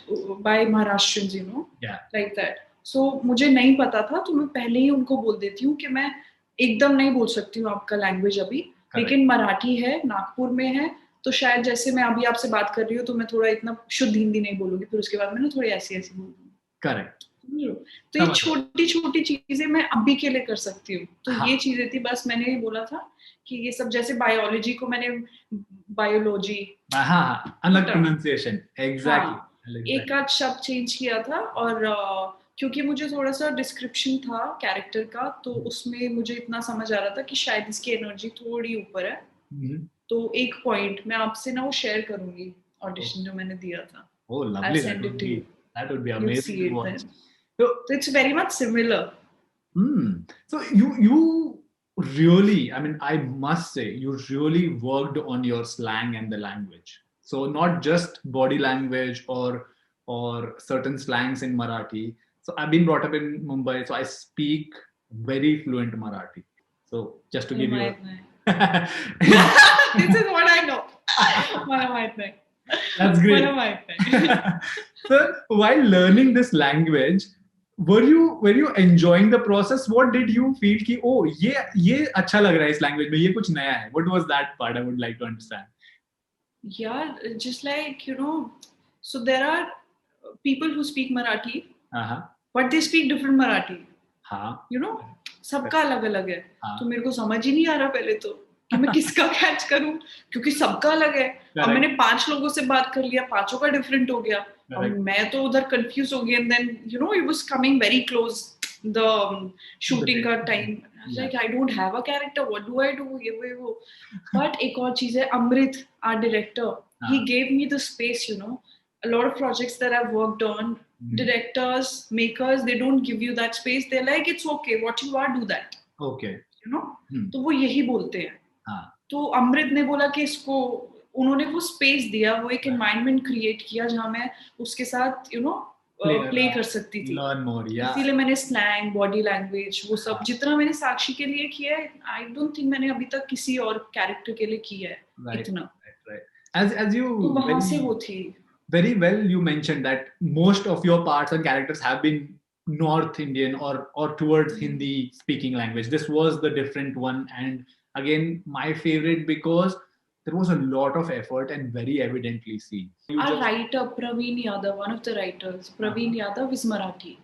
by Maharashtrians, you know, like that. So मुझे नहीं पता था, तो मैं पहले ही उनको बोल देती हूँ कि मैं एकदम नहीं बोल सकती हूँ आपका लैंग्वेज अभी, लेकिन मराठी है, नागपुर में है, तो शायद जैसे मैं अभी आपसे बात कर रही हूँ तो मैं थोड़ा इतना शुद्ध हिंदी नहीं बोलूंगी, फिर उसके बाद मैं ना थोड़ी ऐसी बोलूंगी. करेक्ट. तो ये छोटी छोटी चीजें मैं अभी के लिए कर सकती हूँ. तो ये चीजें थी, बस मैंने ये बोला था कि ये सब, जैसे बायोलॉजी को मैंने बायोलॉजी, अलग प्रोनाउंसिएशन, एग्जैक्टली, एक आध शब्द चेंज किया था. और क्योंकि मुझे थोड़ा सा डिस्क्रिप्शन था कैरेक्टर का, तो उसमें मुझे इतना समझ आ रहा था कि शायद इसकी एनर्जी थोड़ी ऊपर है. तो एक पॉइंट मैं आपसे ना वो शेयर करूंगी, ऑडिशन जो मैंने दिया था. Oh, lovely. That would be amazing. So it's very much similar. So you really, I mean, I must say, you really worked on your slang and the language. So not just body language or certain slangs in Marathi. So I've been brought up in Mumbai, so I speak very fluent Marathi. So just to give you this is what I know. That's great. So while learning this language, were you enjoying the process? What did you feel कि ये अच्छा लग रहा है इस language में, ये कुछ नया है? What was that part? I would like to understand. Yeah, just like, you know, so there are people who speak Marathi, but they speak different Marathi. You know, सबका अलग अलग है. तो मेरे को समझ ही नहीं आ रहा पहले तो. कि मैं किसका कैच करूं, क्योंकि सबका अलग है. अब मैंने 5 लोगों से बात कर लिया, 5 का डिफरेंट हो गया. अब मैं तो उधर कंफ्यूज हो गई. And then you know it was coming very close the shooting का time. Like I don't have a character, what do I do, ये वो. बट एक और चीज है, Amrit our director, he gave me the space, you know. A lot of projects that I've worked on, directors, makers, they don't give you that space. They're like, it's okay, what you are, do that. Okay. You know? तो वो यही बोलते हैं. तो अमृत ने बोला कि इसको, उन्होंने वो स्पेस दिया, वो एक एनवायरनमेंट क्रिएट किया जहाँ मैं उसके साथ यू नो प्ले कर सकती थी. इसीलिए मैंने स्लैंग, बॉडी लैंग्वेज, वो सब जितना मैंने साक्षी के लिए किया है, आई डोंट थिंक मैंने अभी तक किसी और कैरेक्टर के लिए किया है इतना. As you very well you mentioned that most of your parts and characters have been North Indian or towards Hindi speaking language. This was the different one, and again my favorite because there was a lot of effort and very evidently seen. Our writer Praveen Yadav, one of the writers, Praveen Yadav is Marathi.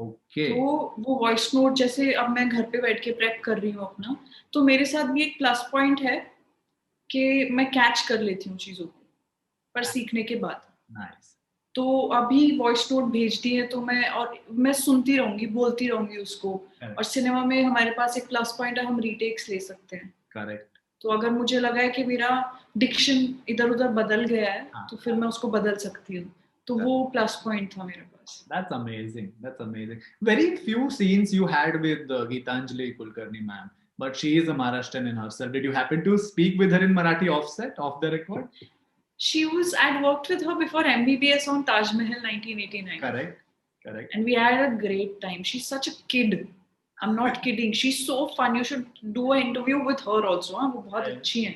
Okay. तो वो voice note जैसे अब मैं घर पे बैठ के prep कर रही हूँ अपना, तो मेरे साथ भी एक प्लस पॉइंट है कि मैं कैच कर लेती हूँ चीजों को, पर सीखने के बाद. Nice. तो अभी वॉइस नोट भेज दी है तो मैं सुनती रहूंगी, बोलती रहूंगी उसको. और सिनेमा में हमारे पास एक प्लस पॉइंट है, हम रीटेक्स ले सकते हैं. करेक्ट. तो अगर मुझे लगा है कि मेरा डिक्शन इधर उधर बदल गया है, तो फिर मैं उसको बदल सकती हूँ. तो वो प्लस पॉइंट था मेरे पास. That's amazing. That's amazing. Very few scenes you had with Geetanjali Kulkarni ma'am, but she is a Maharashtrian in herself. Did you happen to speak with her in Marathi offset, off the record? I'd worked with her before MBBS on Taj Mahal 1989. Correct. And we had a great time. She's such a kid. I'm not kidding. She's so fun. You should do an interview with her also. वो बहुत अच्छी हैं.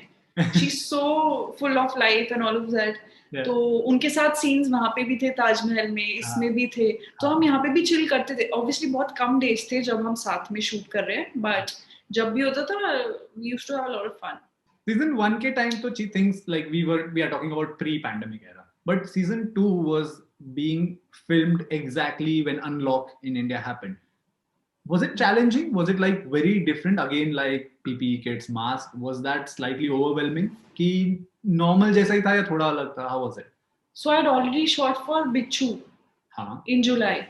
She's so full of life and all of that. तो उनके साथ scenes वहाँ पे भी थे ताजमहल में, इसमें भी थे. तो हम यहाँ पे भी चिल करते थे. Obviously बहुत कम डेज थे जब हम साथ में शूट कर रहे हैं, but जब भी होता था, we used to have a lot of fun. Season 1 के time तो things like we are talking about pre-pandemic era, but season 2 was being filmed exactly when Unlock in India happened. Was it challenging? Was it like very different? Again, like PPE kits, mask, was that slightly overwhelming? कि normal जैसा ही था या थोड़ा अलग था? How was it? So I had already shot for Bichu in July.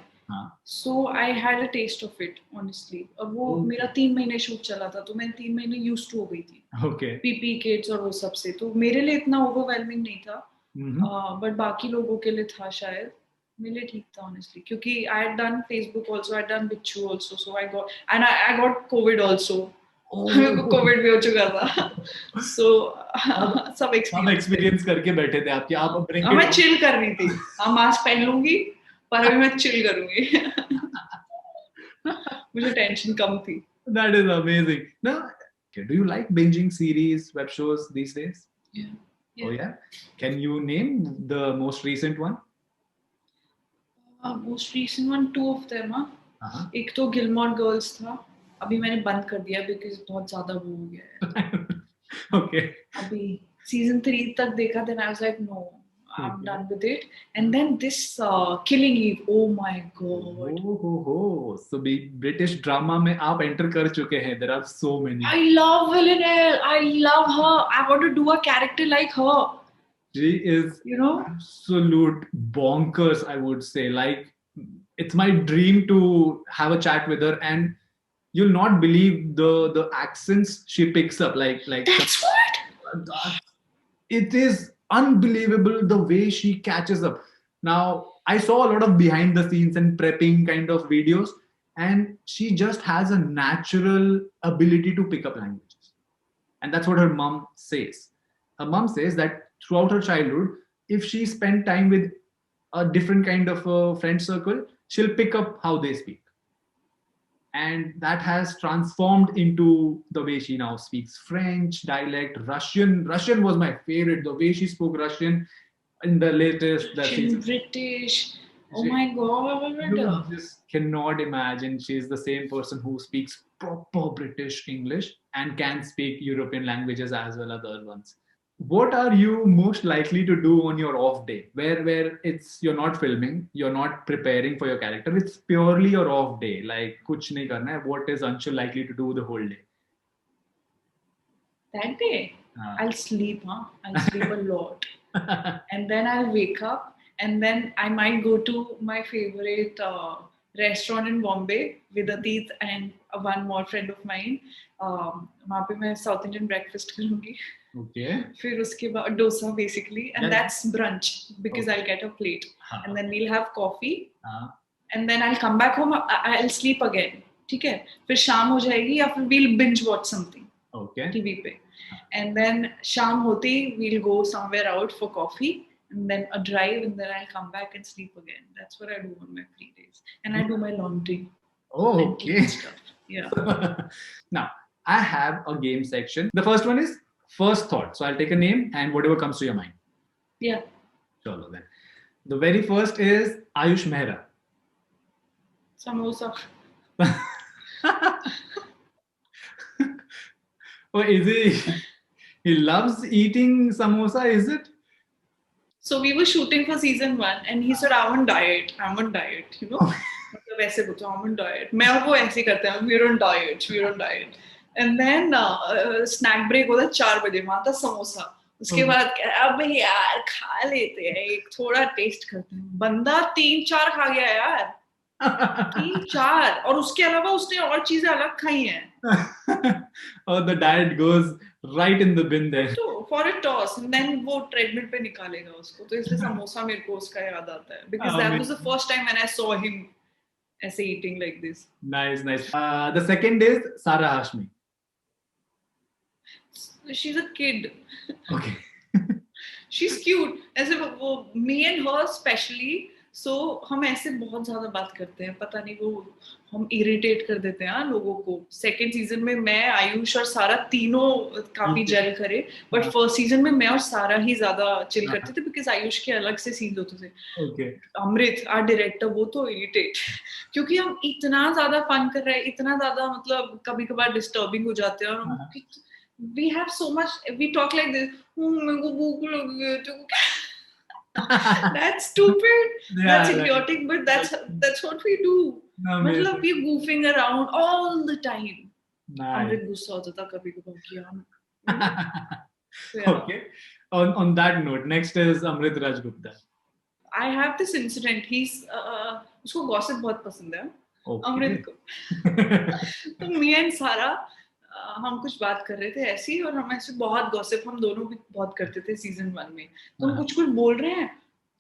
So I had a taste of it, honestly. अब वो मेरा 3 महीने शूट चला था, तो मैं 3 महीने used to हो गई थी. Okay. PPE kits और वो सब से, तो मेरे लिए इतना overwhelming नहीं था. But बाकी लोगों के लिए था शायद. मेरे लिए ठीक था honestly, क्योंकि I had done Facebook also, I had done Bichu also, so I got COVID also. Covid भी हो चुका था. So सब एक्सपीरियंस करके बैठे थे आपके. आप मैं चिल कर रही थी. हाँ, मास्क पहन लूंगी, पर अभी मैं चिल करूंगी. मुझे टेंशन कम थी. That is amazing. Now, do you like binging series, web shows these days? Yeah. Oh yeah. Can you name the most recent one? Most recent one, 2 of them. एक तो Gilmore Girls था. अभी मैंने बंद कर दिया because बहुत ज़्यादा वो हो गया है. Okay. अभी season 3 तक देखा, then I was like no, I'm done with it. And then this Killing Eve, oh my god. So British drama में आप enter कर चुके हैं. There are so many. I love Villanelle. I love her. I want to do a character like her. She is, absolute bonkers, I would say. Like, it's my dream to have a chat with her, and you'll not believe the accents she picks up. Like that's what? It is unbelievable the way she catches up. Now, I saw a lot of behind the scenes and prepping kind of videos, and she just has a natural ability to pick up languages. And that's what her mom says. Her mom says that throughout her childhood, if she spent time with a different kind of a friend circle, she'll pick up how they speak. And that has transformed into the way she now speaks French, dialect, Russian. Russian was my favorite. The way she spoke Russian in the latest. She's British. Oh my God. You just cannot imagine. She's the same person who speaks proper British English and can speak European languages as well as other ones. What are you most likely to do on your off day, where you're not filming, you're not preparing for your character, it's purely your off day, like kuch nahi karna hai? What is Anshul likely to do the whole day? That day, I'll sleep, I'll sleep a lot. And then I'll wake up, and then I might go to my favorite restaurant in Bombay with Atit and one more friend of mine. वहाँ पे मैं South Indian breakfast करूँगी. Okay. फिर उसके बाद dosa basically, and that's brunch because I'll get a plate, and then we'll have coffee, and then I'll come back home. I'll sleep again. ठीक है? फिर शाम हो जाएगी या फिर we'll binge watch something. Okay. TV पे. And then शाम होती we'll go somewhere out for coffee, and then a drive, and then I'll come back and sleep again. That's what I do on my free days. And I do my laundry. Oh, okay. Stuff. Yeah. Now, I have a game section. The first one is first thought. So I'll take a name and whatever comes to your mind. Yeah. Chalo then. The very first is Ayush Mehra. Samosa. Oh, is he loves eating samosa, is it? So we were shooting for season 1 and he said, I'm on diet, you know. मतलब ऐसे बोलते I'm on diet. मैं और वो ऐसे करते हैं, we're on diet. And then snack break होता है 4 बजे, वहाँ था समोसा. उसके बाद अब यार खा लेते हैं, एक थोड़ा टेस्ट करते हैं. बंदा 3-4 खा गया यार. 3-4 और उसके अलावा उसने और चीजें अलग खाई हैं. Oh, the diet goes right in the bin there. So for a toss, and then वो treadmill पे निकालेगा उसको, तो इसलिए समोसा मेरे को उसका याद आता है, because that was the first time when I saw him ऐसे eating like this. Nice. The second is Sara Hashmi. She's a kid. Okay. She's cute. ऐसे वो me and her especially. So हम ऐसे बहुत ज्यादा बात करते हैं, पता नहीं वो हम इरिटेट कर देते हैं लोगों को. सेकंड सीजन में मैं, आयुष और सारा तीनों काफी जेल करे, बट फर्स्ट सीजन में मैं और सारा ही ज्यादा चिल करते थे बिकॉज आयुष के अलग से सीन होते थे. अमृत आर डायरेक्टर, वो तो इरिटेट, क्योंकि हम इतना ज्यादा फन कर रहे हैं, इतना ज्यादा मतलब कभी कभार डिस्टर्बिंग हो जाते हैं और we have so much, we talk like this, मेरे को भूख लगी है. That's stupid. That's idiotic, but that's what we do. मतलब we goofing around all the time. अमृत गुस्सा होता था कभी कभार कि Okay. On that note, next is Amrit Rajgupta. I have this incident. He's उसको gossip बहुत पसंद है. अमृत को. तो me and Sara हम कुछ बात कर रहे थे ऐसी, और हम ऐसे बहुत गॉसिप हम दोनों भी बहुत करते थे सीजन 1 में. तो हम कुछ बोल रहे हैं.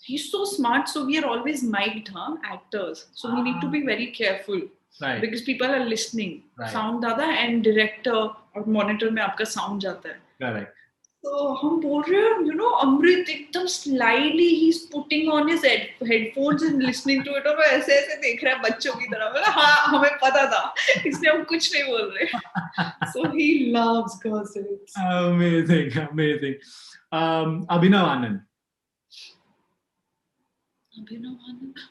He's so smart, so we are always mic'd, actors. So we need to be very careful, right? Because people are listening. Right. Sound ज़्यादा and director और monitor में आपका sound जाता है. Correct. तो हम बोल रहे हैं, you know, अमृत एकदम slyly he's putting on his headphones and listening to it, और वो ऐसे ऐसे देख रहा है बच्चों की तरह. मतलब हाँ, हमें पता था, इसलिए हम कुछ नहीं बोल रहे. So he loves gossips. Amazing. Abhinav Anand.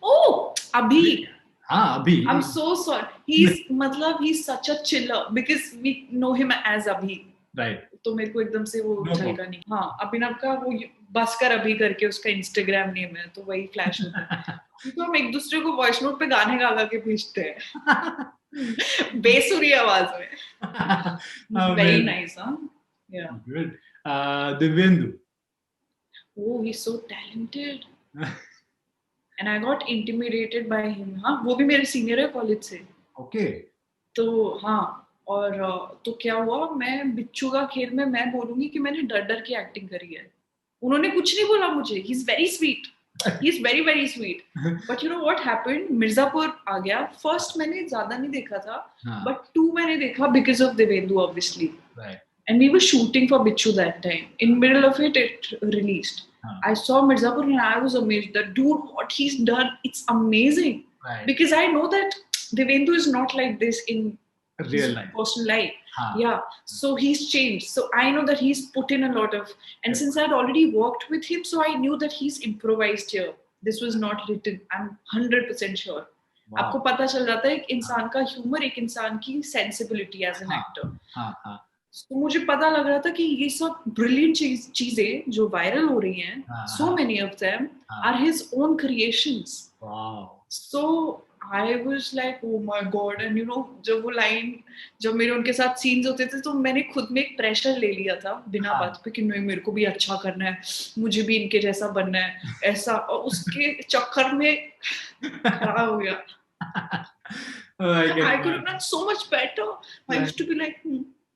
Oh, Abhi. Abhi. I'm so sorry. He's such a chiller because we know him as Abhi. Right. तो मेरे को एकदम से वो झलका नहीं. हाँ, अभिनव का वो बसकर अभी करके उसका इंस्टाग्राम नेम है, तो वही फ्लैश होता है. तो हम एक दूसरे को वॉइस नोट पे गाने गा के भेजते हैं बेसुरी आवाज में. Very nice, huh? Yeah. Good. Divyendu. Oh, he's so talented. And I got intimidated by him. हाँ, वो भी मेरे सीनियर है कॉलेज से. Okay. तो हाँ, और तो क्या हुआ, मैं बिच्छू का खेल में मैं बोलूंगी कि मैंने डर डर की एक्टिंग करी है. उन्होंने कुछ नहीं बोला मुझे. He's very sweet. He's very very sweet. But you know what happened? Mirzapur आ गया. First मैंने ज्यादा नहीं देखा था, but 2 मैंने देखा because of Divyendu obviously. Right. And we were shooting for Bichu that time. In middle of it released. I saw Mirzapur and I was amazed that dude, what he's done, it's amazing. Right. Because I know that Divyendu is not like this in real life, personal life. Yeah, so he's changed. So I know that he's put in a lot of, and since I'd already worked with him, so I knew that he's improvised here. This was not written. I'm 100% sure. Wow. आपको पता चल जाता है एक इंसान का humour, एक इंसान की सेंसिबिलिटी एज एन एक्टर. तो मुझे पता लग रहा था कि ये सब ब्रिलियंट चीजें जो वायरल हो रही हैं, so many of them are his own creations. Wow. So I was like, oh my god, and you know, जब वो लाइन, जब मेरे उनके साथ सीन्स होते थे तो मैंने खुद में एक प्रेशर ले लिया था बिना हाँ. बात पे कि नहीं मेरे को भी अच्छा करना है, मुझे भी इनके जैसा बनना है, ऐसा, और उसके चक्कर में खराब हो गया. Oh, I can I could have imagine. done so much better. I used to be like,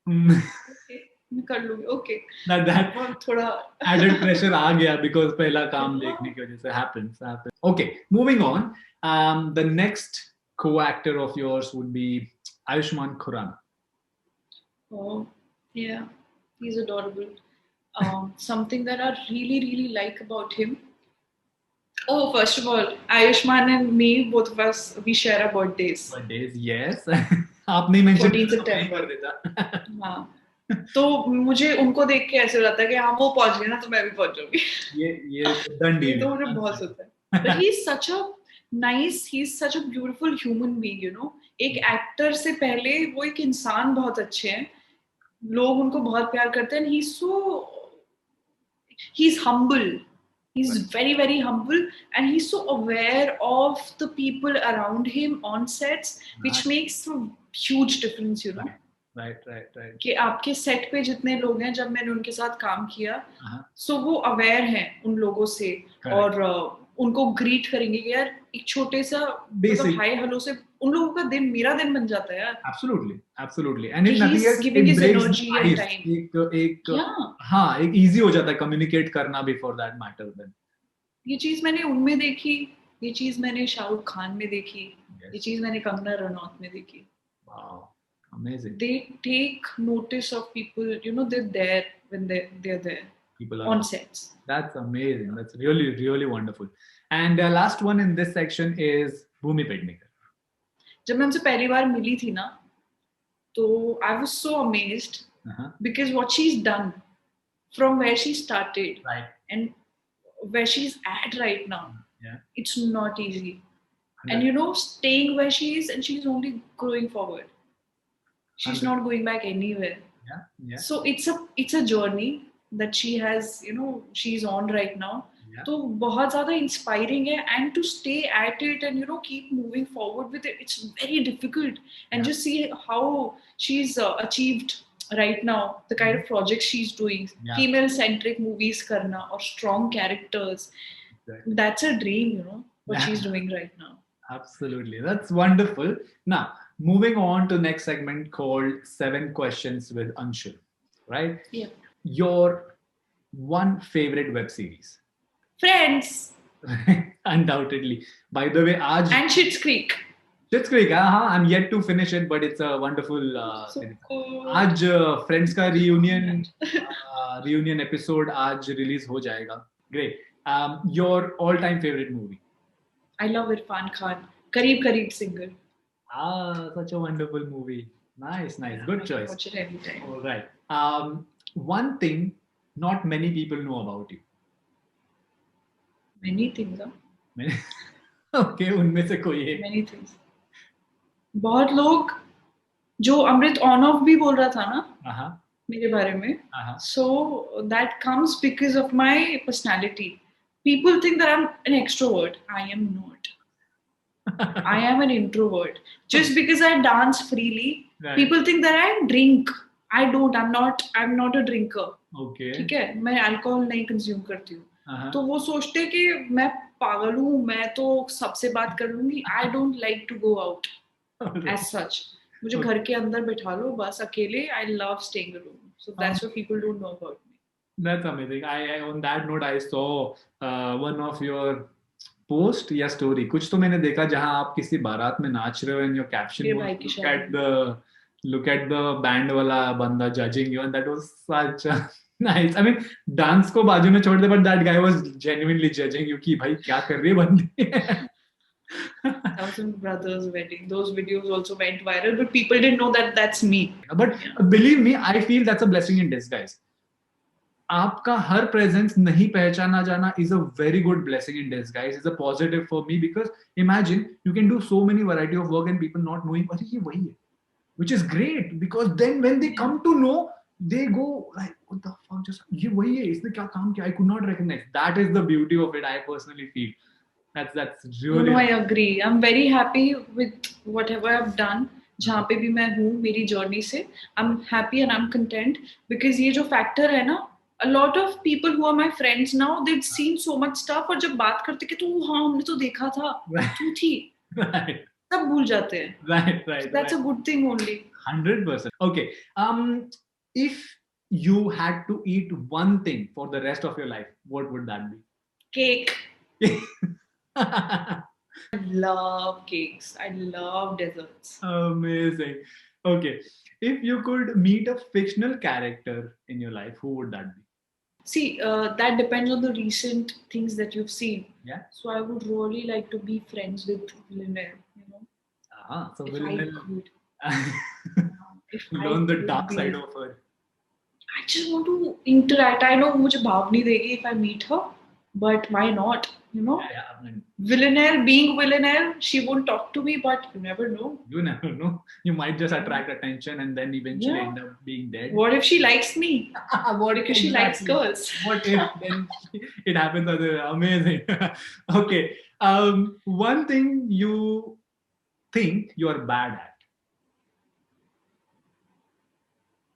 Mm. okay, मैं कर लूंगी, okay. That और थोड़ा added pressure आ गया because पहला काम Yeah. देखने की वजह से happens. Okay, moving on. The next co-actor of yours would be Ayushmann Khurrana. Oh, yeah, he's adorable. Something that I really, really like about him. Oh, first of all, Ayushman and me, both of us, we share our birthdays. Birthdays, yes. आप नहीं mention 14 किया तो मैं ही September. कर देता. हाँ. तो मुझे उनको देख के ऐसे लगता है कि हाँ वो पहुंच गए ना तो मैं भी पहुंच जाऊंगी. ये done ये deal. तो मुझे बहुत होता है. But he's such a nice, he's such a beautiful human being, you know. एक एक्टर से पहले वो एक इंसान बहुत अच्छे हैं. लोग उनको बहुत प्यार करते हैं. He's humble. He's very, very humble, and he's so aware of the people around him on sets, which makes a huge difference, you know. Right. कि आपके सेट पे जितने लोग हैं, जब मैंने उनके साथ काम किया, So वो अवेयर हैं उन लोगों से. Correct. और उनको ग्रीट करेंगे कि यार एक छोटे सा मतलब हाय हेलो से उन लोगों का दिन मेरा दिन बन जाता है यार. Absolutely. And if He's nothing else, giving it his breaks energy the and ice. time. हाँ, एक easy हो जाता है communicate करना before that matter then. ये चीज मैंने उनमें देखी, ये चीज मैंने शाहरुख खान में देखी, ये चीज मैंने कंगना रनौत में देखी. Wow, amazing. They take notice of people, you know, they're there when they're there. People are on sets. That's amazing. That's really, really wonderful. And last one in this section is Bhumi Pednekar. जब मैं उनसे पहली बार मिली थी ना, तो I was so amazed because what she's done from where she started, right, and where she's at right now, it's not easy. And you know, staying where she is, and she's only growing forward. She's not going back anywhere. Yeah. So it's a journey that she has, you know, she's on right now. तो बहुत ज़्यादा inspiring है, and to stay at it and you know keep moving forward with it, it's very difficult. And just see how she's achieved right now, the kind of projects she's doing, female centric movies करना और strong characters. That's a dream, you know, what she's doing right now. Absolutely, that's wonderful. Now moving on to next segment called 7 Questions with Anshul, right? Yeah. Your one favorite web series? Friends. Undoubtedly. By the way, and Schitt's Creek. Schitt's Creek, I'm yet to finish it, but it's a wonderful series. आज Friends का reunion episode आज release हो जाएगा. Great. Your all-time favorite movie? I love Irfan Khan. Kareeb Kareeb Single. Such a wonderful movie. Nice. Good choice. Watch it every time. All right. One thing not many people know about you. Many things, Okay, उनमें से कोई एक. Many things. बहुत लोग जो अमृत on off भी बोल रहा था ना मेरे बारे में. So that comes because of my personality. People think that I'm an extrovert. I am not. I am an introvert. Just because I dance freely, people think that I drink. I don't. I'm not a drinker. Okay. ठीक है, मैं alcohol नहीं consume करती हूँ. तो वो सोचते कि मैं पागल हूँ, मैं तो सबसे बात कर लूंगी. I don't like to go out as such. मुझे घर के अंदर बैठा लो बस अकेले. I love staying alone. So that's what people don't know about me. That's amazing. I on that note, I saw one of your post या story. कुछ तो मैंने देखा जहाँ आप किसी बारात में नाच रहे हो and your caption was look at the band वाला बंदा judging you, and that was such a nice. I mean, dance को बाजू में छोड़ दे, but that guy was genuinely judging you कि भाई क्या कर रही है बंदी. Thousand Brothers wedding. Those videos also went viral, but people didn't know that that's me. But believe me, I feel that's a blessing in disguise. आपका हर presence नहीं पहचाना जाना is a very good blessing in disguise. It's a positive for me because imagine you can do so many variety of work and people not knowing अरे ये वही है, which is great because then when they come to know, they go like what the fuck, just ये वही है, इसने क्या काम किया, I could not recognize. That is the beauty of it, I personally feel. That's No, really I agree. I'm very happy with whatever I've done. जहाँ पे भी मैं हूँ मेरी जर्नी से, I'm happy and I'm content because ये जो factor है ना, a lot of people who are my friends now, they've seen so much stuff और जब बात करते कि तू हाँ हमने तो देखा था, तू थी, right, सब भूल जाते हैं. right, So right, that's right. a good thing only. 100%. Okay. If you had to eat one thing for the rest of your life, what would that Cake. be? I love cakes. I love desserts. Amazing. Okay. If you could meet a fictional character in your life, who would that be? See, that depends on the recent things that you've seen. Yeah. So I would really like to be friends with Villanelle, you know. So If we'll I could. If I learn the could dark be. side of her. I just want to interact. I know मुझे भाव नहीं देगी if I meet her, but why not? You know, Yeah, I mean, Villanelle, being Villanelle, she won't talk to me, but you never know. you never know. You might just attract attention and then eventually Yeah. end up being dead. What if she likes me? What Because she likes exactly? girls. What if then it happens? Amazing. Okay. One thing you think you're bad at.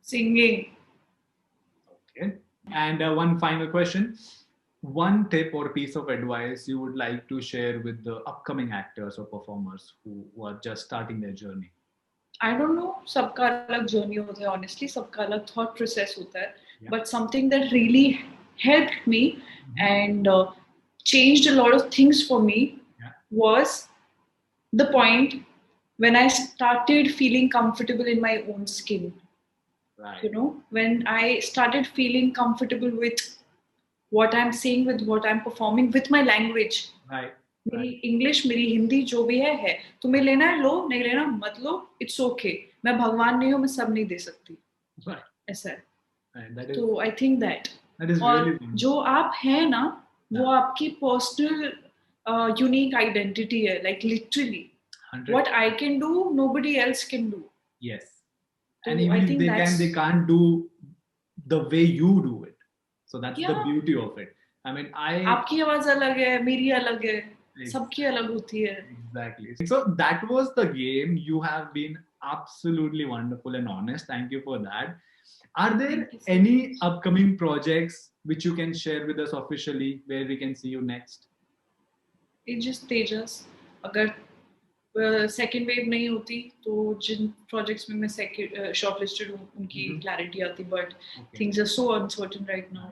Singing. Okay. And one final question. One tip or piece of advice you would like to share with the upcoming actors or performers who are just starting their journey? I don't know, सबका अलग journey होता है, honestly, सबका अलग thought process होता है. Yeah. But something that really helped me and changed a lot of things for me was the point when I started feeling comfortable in my own skin. Right. You know, when I started feeling comfortable with what I'm saying, with what I'm performing, with my language. Right. मेरी English, मेरी हिंदी जो भी है, तुम्हें लेना है लो, नहीं लेना मत लो, इट्स ओके. मैं भगवान नहीं हूँ, मैं सब नहीं दे सकती. Right. ऐसा है. That is, तो आई थिंक दैट. is और really जो आप हैं ना, वो आपकी पर्सनल यूनिक आइडेंटिटी है. Like literally 100%. what I can do, nobody else can do. Yes. So And even I if think they can't do the way you do it. So that's the Yeah. beauty of it. I mean, आपकी आवाज अलग है, मेरी अलग है, सबकी अलग होती है. Exactly. So that was the game. You have been absolutely wonderful and honest. Thank you for that. Are there Thank you so any much. upcoming projects which you can share with us officially where we can see you next? It's just तेजस. अगर second wave नहीं होती तो जिन projects में मैं shortlisted हूँ उनकी clarity आती. But things are so uncertain right now.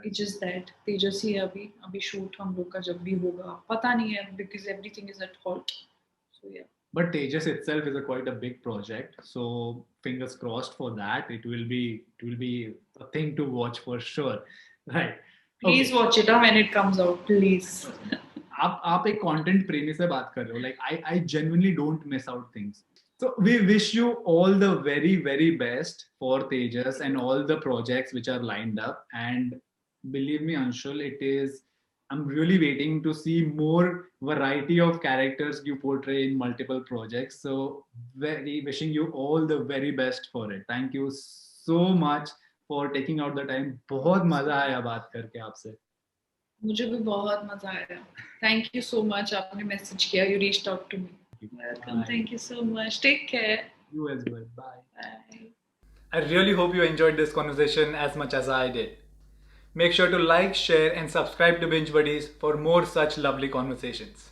It's just that Tejas ही है अभी शूट हम लोग का जब भी होगा पता नहीं है because everything is at halt. So yeah. But Tejas itself is quite a big project, so fingers crossed for that. It will be a thing to watch for sure, right? Please watch it when it comes out, please. आप एक content प्रेमी से बात कर रहे हो. Like I genuinely don't miss out things. So we wish you all the very, very best for Tejas and all the projects which are lined up. And believe me, Anshul, I'm really waiting to see more variety of characters you portray in multiple projects. So very wishing you all the very best for it. Thank you so much for taking out the time. बहुत मजा आया बात करके आपसे. मुझे भी बहुत मजा आया. Thank you so much. आपने मैसेज किया. You reached out to me. Welcome. Bye. Thank you so much. Take care. You as well. Bye. Bye. I really hope you enjoyed this conversation as much as I did. Make sure to like, share, and subscribe to Binge Buddies for more such lovely conversations.